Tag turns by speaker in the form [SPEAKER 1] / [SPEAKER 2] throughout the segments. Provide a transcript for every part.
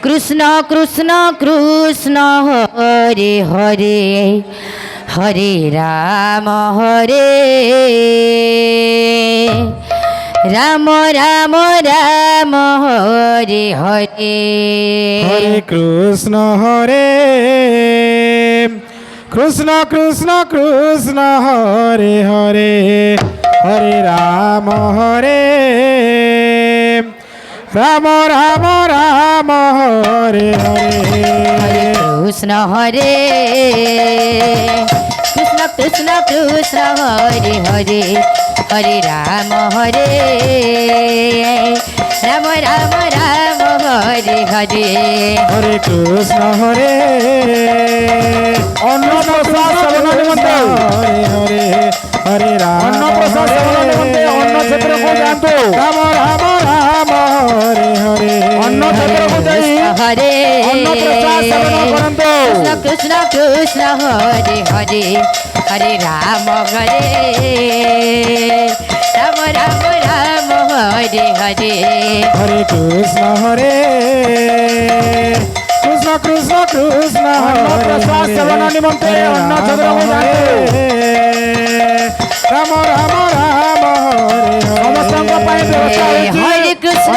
[SPEAKER 1] কৃষ্ণ কৃষ্ণ কৃষ্ণ হরে হরে হরে রাম রাম রাম রাম হরে হরে
[SPEAKER 2] হরে কৃষ্ণ হরে কৃষ্ণ কৃষ্ণ কৃষ্ণ হরে হরে হরে রাম রাম রাম রাম হরে হরে
[SPEAKER 1] হরে কৃষ্ণ হরে কৃষ্ণ কৃষ্ণ কৃষ্ণ হরে হরে হরে রাম রাম রাম রাম হরে হরে
[SPEAKER 2] হরে কৃষ্ণ হরে অন্ন প্রসাদ সেবন নিমন্তে হরে হরে হরে রাম অন্ন প্রসাদ সেবন নিমন্তে অন্ন ক্ষেত্রକୁ যাଆନ୍ତୁ রাম রাম রাম হরে হরে অন্ন ক্ষেত্রକୁ যাই
[SPEAKER 1] হরে
[SPEAKER 2] অন্ন প্রসাদ সেবন করন্তু
[SPEAKER 1] কৃষ্ণ কৃষ্ণ হরে হরে হরে রাম রাম রাম রাম হরে হরে
[SPEAKER 2] হরে কৃষ্ণ হরে কৃষ্ণ কৃষ্ণ কৃষ্ণ প্রসাদ সেবন নিমন্তে অন্ন ক্ষেত্রକୁ যাଆନ୍ତୁ রাম রাম রাম হরে সমস্তଙ୍କ ପାଇଁ ବ୍ୟବସ୍ଥା ହୋଇଛି
[SPEAKER 1] হরে কৃষ্ণ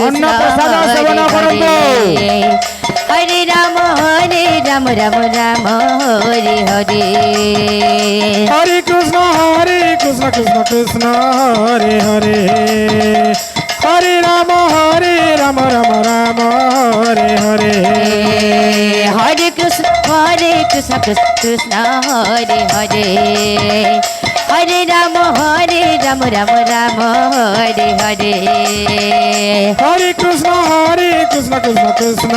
[SPEAKER 2] অন্ন প্রসাদ সেবন করন্তু
[SPEAKER 1] হরে রাম রাম রাম হরে হরে
[SPEAKER 2] হরে কৃষ্ণ কৃষ্ণ কৃষ্ণ হরে হরে হরে রাম রাম রাম হরে হরে
[SPEAKER 1] হরে কৃষ্ণ কৃষ্ণ কৃষ্ণ হরে হরে হরে রাম রাম রাম হরে হরে
[SPEAKER 2] হরে কৃষ্ণ কৃষ্ণ কৃষ্ণ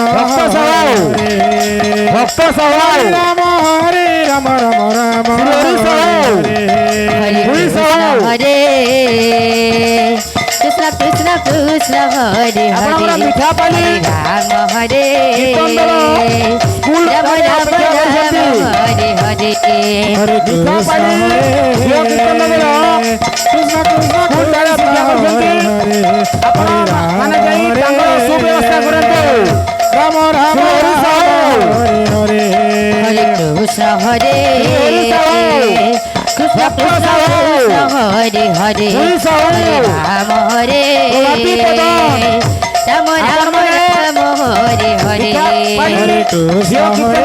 [SPEAKER 2] ভক্ত সবাই রাম রাম রাম
[SPEAKER 1] হরে কৃষ্ণ হরে কৃষ্ণ কৃষ্ণ কৃষ্ণ হরে হরে
[SPEAKER 2] মিঠা পালি
[SPEAKER 1] রাম হরে
[SPEAKER 2] স্কুল
[SPEAKER 1] রাম রাম রাম হরে হরে
[SPEAKER 2] হরে কৃষ্ণ কৃষ্ণ কৃষ্ণ মানে যাই তাঙ্গর সুব্যবস্থা করন্তু রাম রাম হরে হরে
[SPEAKER 1] হরে কৃষ্ণ হরে কৃষ্ণ কৃষ্ণ কৃষ্ণ হরে হরে রাম রাম রাম হরে হরে
[SPEAKER 2] হরে কৃষ্ণ হরে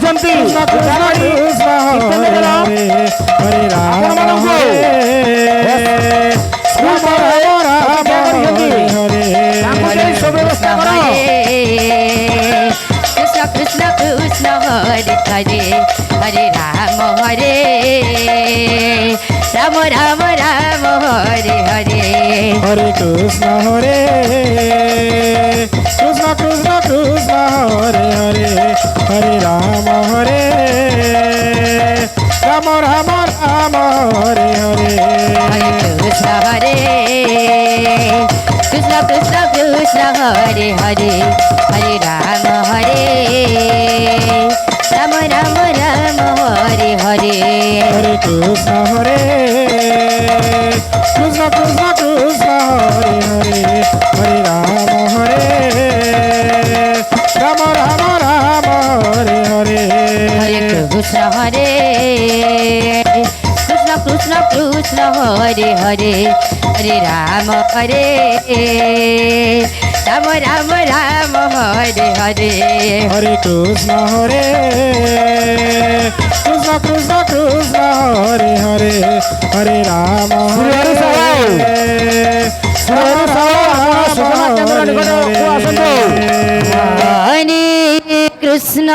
[SPEAKER 2] কৃষ্ণ কৃষ্ণ হরে হরে রাম
[SPEAKER 1] কৃষ্ণ কৃষ্ণ কৃষ্ণ হরে হরে হরে রাম রাম রাম হরে হরে
[SPEAKER 2] হরে কৃষ্ণ হরে কৃষ্ণ কৃষ্ণ কৃষ্ণ হরে হরে হরে রাম রাম রাম হরে হরে
[SPEAKER 1] হরে কৃষ্ণ হরে কৃষ্ণ কৃষ্ণ কৃষ্ণ হরে হরে হরে রাম রাম রাম হরে হরে
[SPEAKER 2] হরে কৃষ্ণ হরে কৃষ্ণ কৃষ্ণ কৃষ্ণ হরে হরে হরে রাম রাম হরে হরে
[SPEAKER 1] হরে কৃষ্ণ হরে কৃষ্ণ কৃষ্ণ কৃষ্ণ হরে হরে হরে রাম রাম রাম হরে হরে
[SPEAKER 2] হরে কৃষ্ণ হরে কৃষ্ণ কৃষ্ণ কৃষ্ণ হরে হরে হরে রাম
[SPEAKER 1] হরে কৃষ্ণ